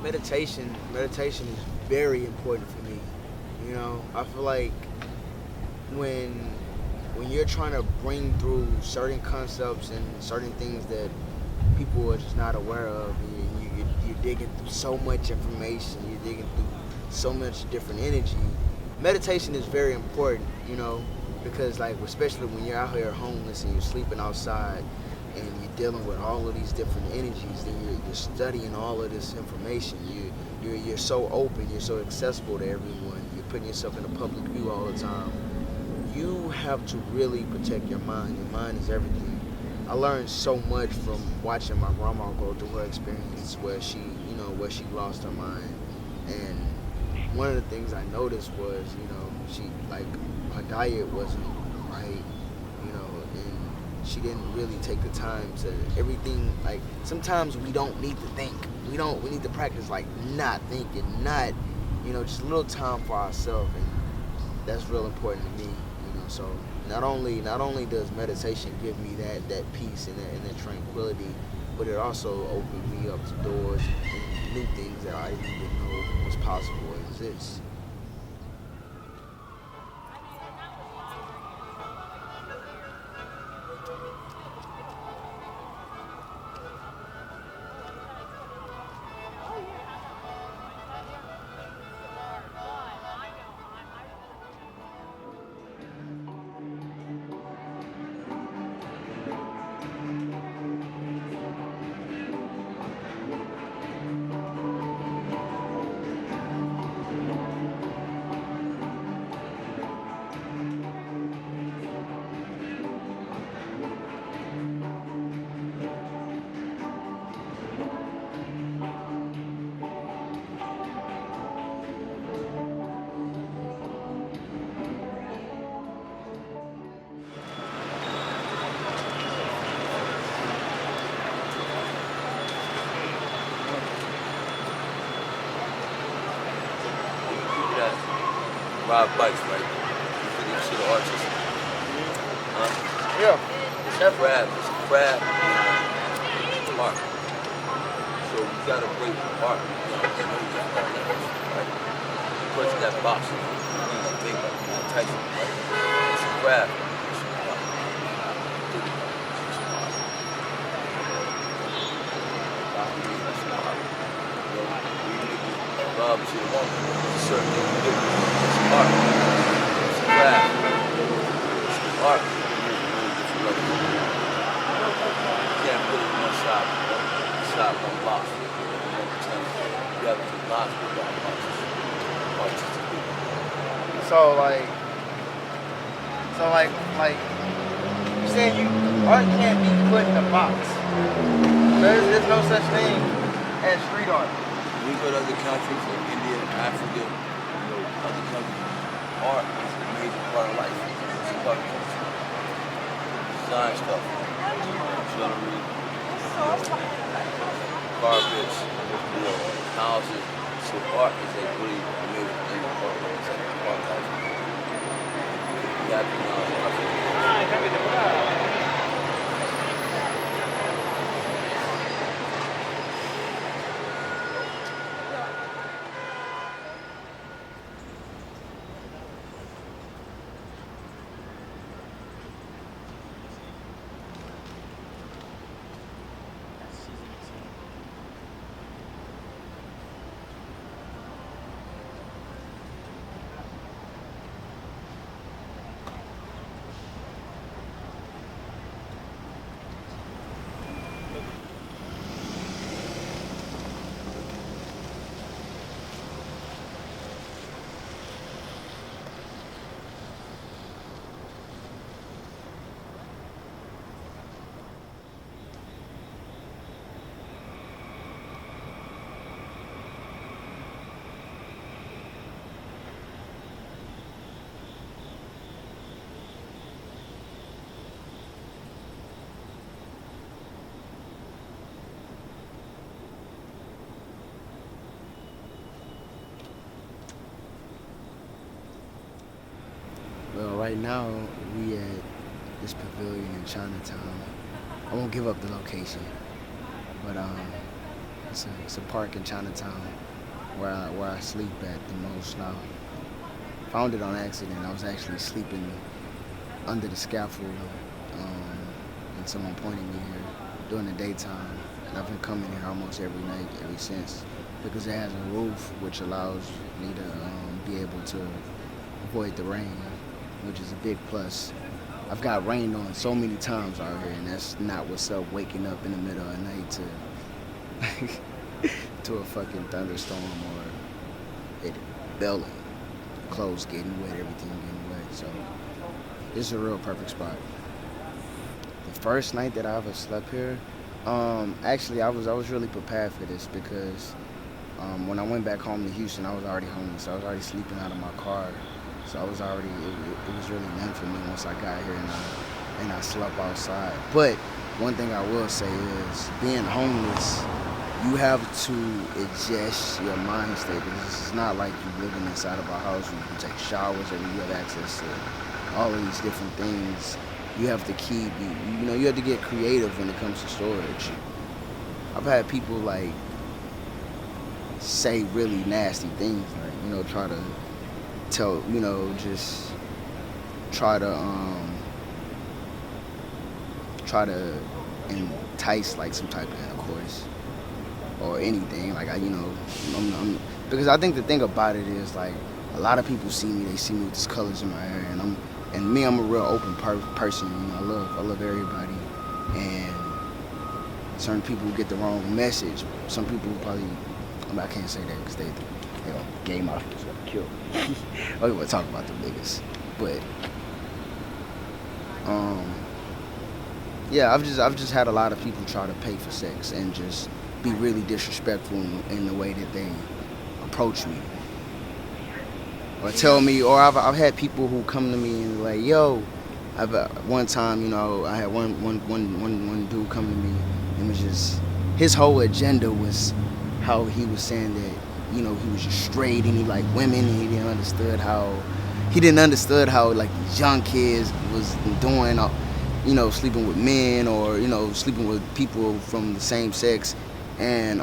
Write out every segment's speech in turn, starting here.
meditation is very important for me. You know, I feel like when when you're trying to bring through certain concepts and certain things that people are just not aware of, and you're digging through so much information, you're digging through so much different energy. Meditation is very important, you know, because like especially when you're out here homeless and you're sleeping outside and you're dealing with all of these different energies, then you're studying all of this information. You're so open, you're so accessible to everyone. You're putting yourself in a public view all the time. You have to really protect your mind. Your mind is everything. I learned so much from watching my grandma go through her experience where she lost her mind. And one of the things I noticed was, she like her diet wasn't right, and she didn't really take the time to everything. Like sometimes we don't need to think. We need to practice like not thinking, not, just a little time for ourselves, and that's real important to me. So not only does meditation give me that peace and that tranquility, but it also opened me up to doors and new things that I didn't even know was possible or exist. Ride bikes, right? You put this shit artistic. Huh? Yeah. It's a crab. It's a crab. It's art. So you gotta break art. Right? The person that boxing, think like Mike Tyson, right? It's a crab. It's an art. It's an art. It's an art. Love to the woman. Certain things you do. It's art. It's a craft. It's art. You can't put it in one shop. One box. You have to box with that artistic people. So you saying art can't be put in a box. There's no such thing as street art. When we go to other countries like India, Africa, other countries, art is a major part of life. It's a part of culture. Design stuff, jewelry, carpets, houses. So art is a really major part of life. It's like a part of life. You have to know art. Well, right now we at this pavilion in Chinatown. I won't give up the location, but It's a park in Chinatown where I sleep at the most now. Found it on accident. I was actually sleeping under the scaffold, um, and someone pointed me here during the daytime. And I've been coming here almost every night ever since because it has a roof which allows me to be able to avoid the rain, which is a big plus. I've got rained on so many times out here, and that's not what's up waking up in the middle of the night to to a fucking thunderstorm or it belling, clothes getting wet, everything getting wet. So this is a real perfect spot. The first night that I ever slept here, actually I was really prepared for this because when I went back home to Houston, I was already homeless. I was already sleeping out of my car. So I was already, it was really meant for me once I got here and I slept outside. But one thing I will say is being homeless, you have to adjust your mind state because it's not like you living inside of a house where you can take showers or you have access to all of these different things. You have to keep, you have to get creative when it comes to storage. I've had people like say really nasty things, like, try to tell, just try to entice like some type of intercourse or anything. Like because I think the thing about it is like a lot of people they see me with these colors in my hair, and me, I'm a real open person. I love everybody, and certain people get the wrong message. Some people probably, I can't say that because they gay mafia's gonna kill me. I don't want to talk about the niggas, but yeah, I've just had a lot of people try to pay for sex and just be really disrespectful in the way that they approach me or tell me, or I've had people who come to me and like, yo, one time, I had one dude come to me and was just, his whole agenda was how he was saying that, he was just straight and he liked women and he didn't understood how like these young kids was doing, sleeping with men or, sleeping with people from the same sex. And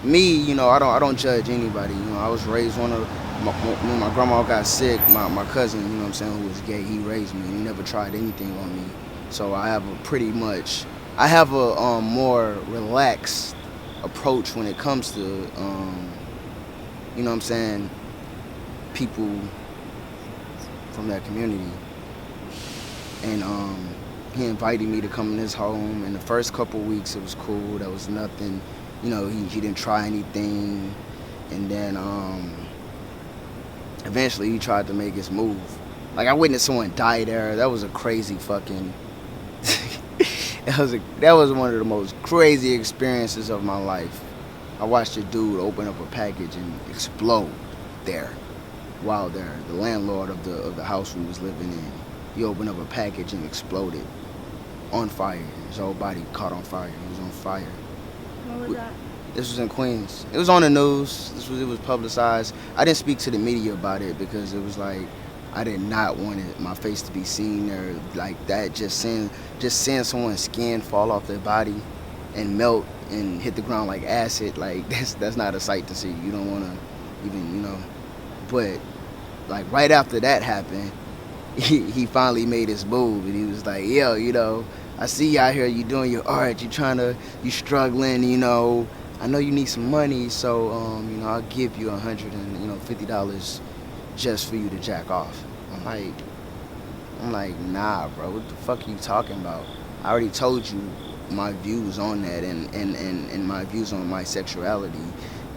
me, I don't judge anybody. I was raised when my grandma got sick, my cousin, who was gay, he raised me and he never tried anything on me. So I have a more relaxed approach when it comes to, people from that community. And he invited me to come in his home, and the first couple weeks it was cool, there was nothing, he didn't try anything, and then eventually he tried to make his move. Like, I witnessed someone die there. That was a crazy fucking that was one of the most crazy experiences of my life. I watched a dude open up a package and explode there. While there, the landlord of the house we was living in, he opened up a package and exploded on fire. His whole body caught on fire. He was on fire. What was that? This was in Queens. It was on the news. It was publicized. I didn't speak to the media about it because it was like I did not want my face to be seen there like that. Just seeing someone's skin fall off their body and melt and hit the ground like acid, like that's not a sight to see. You don't want to even, But like right after that happened, he finally made his move and he was like, yo, I see you out here, you doing your art, you struggling, I know you need some money, so I'll give you $150 just for you to jack off. I'm like, nah, bro, what the fuck are you talking about? I already told you my views on that and my views on my sexuality.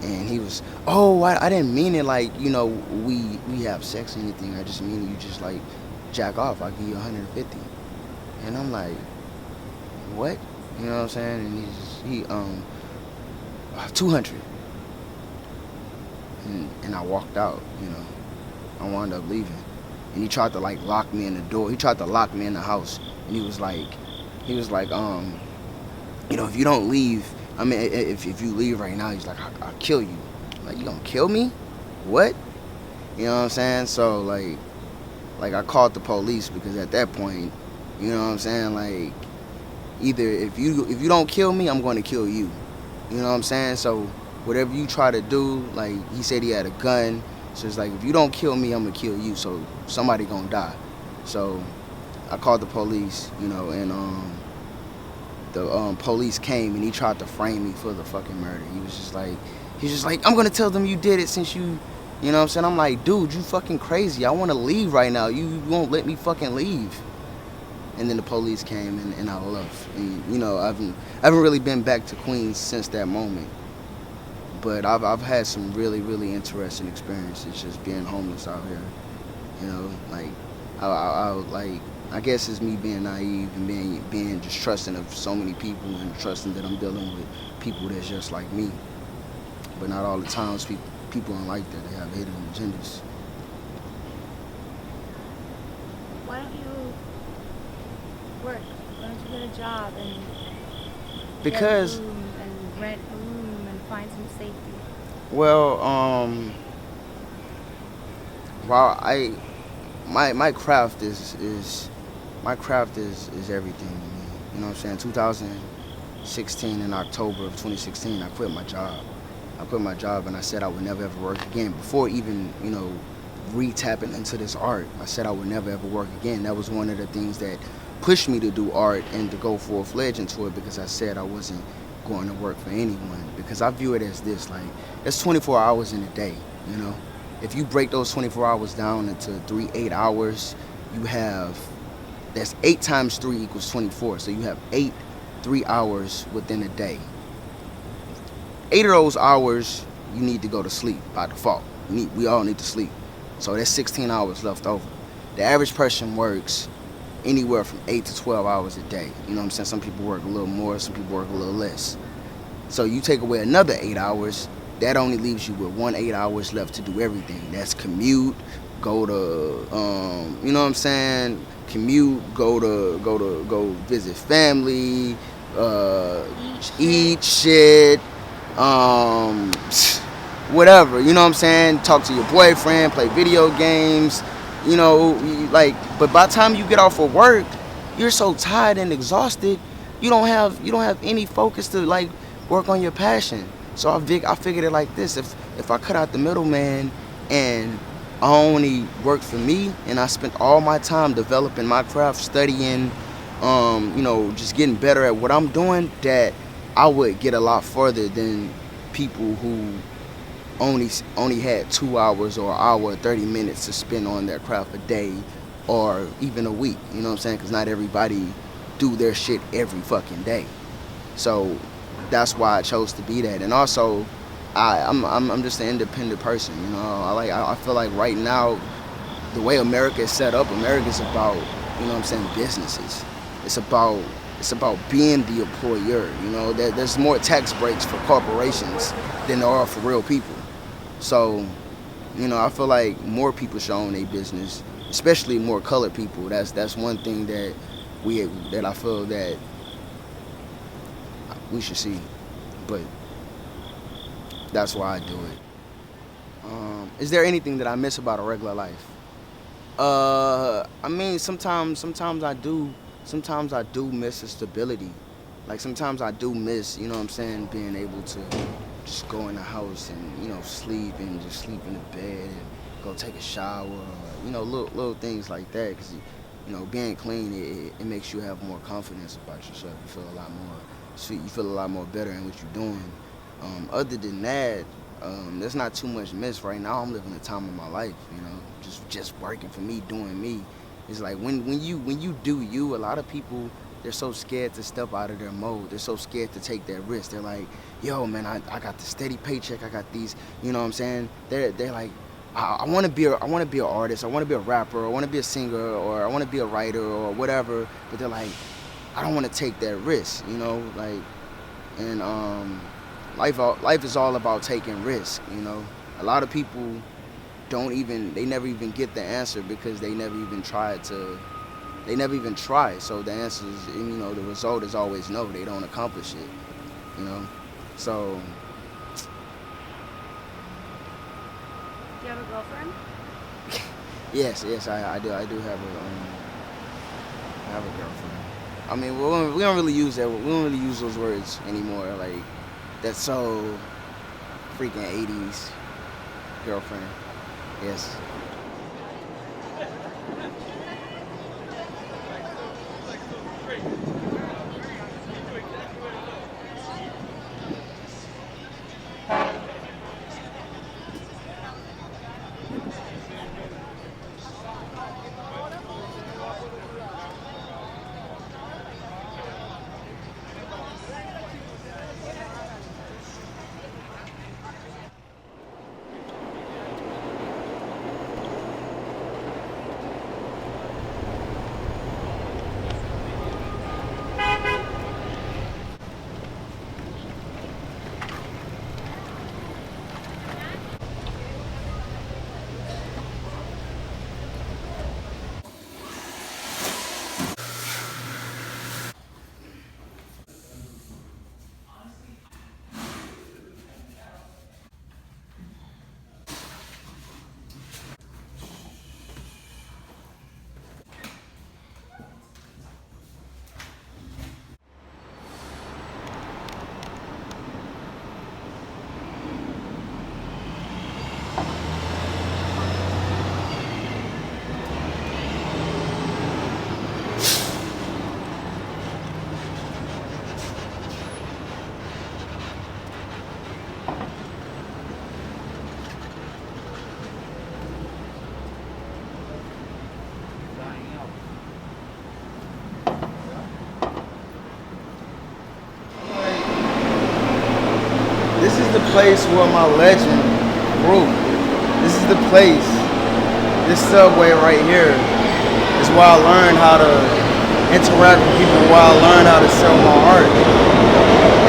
And he was, I didn't mean it like, we have sex or anything. I just mean you just like jack off. I'll give you 150. And I'm like, what? You know what I'm saying? And 200. And I walked out, I wound up leaving. And he tried to like lock me in the door. He tried to lock me in the house. And he was like, if you don't leave, if you leave right now, he's like, I'll kill you. I'm like, you gonna kill me? What? You know what I'm saying? So like I called the police because at that point, you know what I'm saying? Like, either if you don't kill me, I'm going to kill you. You know what I'm saying? So whatever you try to do, like he said he had a gun. So it's like if you don't kill me, I'm gonna kill you. So somebody gonna die. So I called the police, and the police came and he tried to frame me for the fucking murder. He's just like, I'm gonna tell them you did it since you know what I'm saying? I'm like, dude, you fucking crazy. I wanna leave right now. You won't let me fucking leave. And then the police came and I left. And, I haven't really been back to Queens since that moment. But I've had some really, really interesting experiences just being homeless out here. Like I guess it's me being naive and being just trusting of so many people and trusting that I'm dealing with people that's just like me. But not all the times people aren't like that. They have hidden agendas. Why don't you work? Why don't you get a job and Because get a room and rent a room and find some safety? well, while my craft is my craft is everything to me. You know what I'm saying? 2016 in October of 2016, I quit my job. I quit my job and I said I would never ever work again. Before even re-tapping into this art, I said I would never ever work again. That was one of the things that pushed me to do art and to go full-fledged into it, because I said I wasn't going to work for anyone, because I view it as this, like, it's 24 hours in a day. If you break those 24 hours down into 3 8 hours, you have, that's 8 times 3 equals 24, so you have 8 3 hours within a day. 8 of those hours you need to go to sleep by default. We all need to sleep, so there's 16 hours left over. The average person works anywhere from 8 to 12 hours a day. You know what I'm saying? Some people work a little more, some people work a little less. So you take away another 8 hours, that only leaves you with 8 hours left to do everything. That's commute, go to, you know what I'm saying? Commute, go visit family, eat shit, whatever. You know what I'm saying? Talk to your boyfriend, play video games. But by the time you get off of work, you're so tired and exhausted, you don't have any focus to like work on your passion. So I figured it like this: if I cut out the middleman and I only worked for me and I spent all my time developing my craft, studying, just getting better at what I'm doing, that I would get a lot further than people who only had 2 hours or an hour or 30 minutes to spend on their craft a day or even a week. You know what I'm saying? Because not everybody do their shit every fucking day. So that's why I chose to be that. And also, I'm just an independent person. I feel like right now, the way America is set up, America's about, businesses. It's about being the employer. There's more tax breaks for corporations than there are for real people. So, I feel like more people should own their business, especially more colored people. That's one thing that I feel that we should see. But that's why I do it. Is there anything that I miss about a regular life? I mean, sometimes I do. Sometimes I do miss the stability. Like sometimes I do miss, being able to just go in the house and sleep and just sleep in the bed and go take a shower, or, little things like that. Because being clean, it makes you have more confidence about yourself. You feel a lot more sweet. You feel a lot more better in what you're doing. Other than that, there's not too much miss right now. I'm living the time of my life, just working for me, doing me. It's like when you do you, a lot of people, they're so scared to step out of their mode. They're so scared to take that risk. They're like, yo, man, I got the steady paycheck. I got these, you know what I'm saying? They're like, I want to be an artist. I want to be a rapper. I want to be a singer, or I want to be a writer, or whatever. But they're like, I don't want to take that risk, And life is all about taking risk. A lot of people they never even get the answer because they never even try. So the answer is, the result is always no. They don't accomplish it, So. Do you have a girlfriend? Yes, I do. I do have a girlfriend. I mean, we don't really use that. We don't really use those words anymore. Like, That's so freaking 80s girlfriend. Yes. This is the place where my legend grew. This is the place. This subway right here is where I learned how to interact with people, where I learned how to sell my art.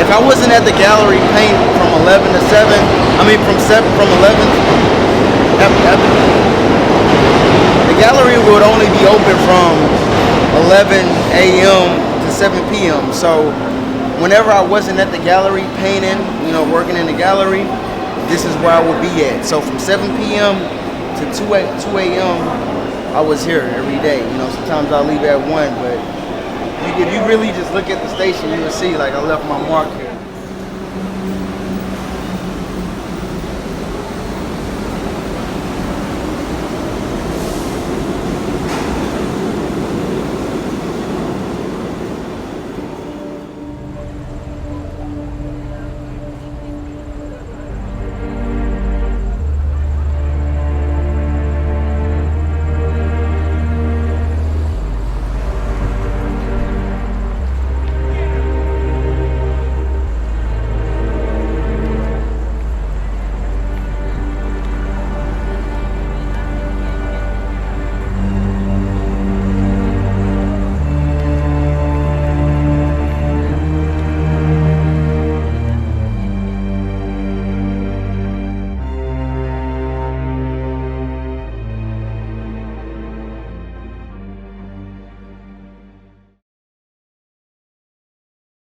If I wasn't at the gallery painting from 11 to 7, I mean from 11, the gallery would only be open from 11 a.m. to 7 p.m. So whenever I wasn't at the gallery painting, working in the gallery, this is where I would be at. So from 7 p.m. to 2 a.m., I was here every day. Sometimes I'll leave at 1, but if you really just look at the station, you will see, like, I left my mark here.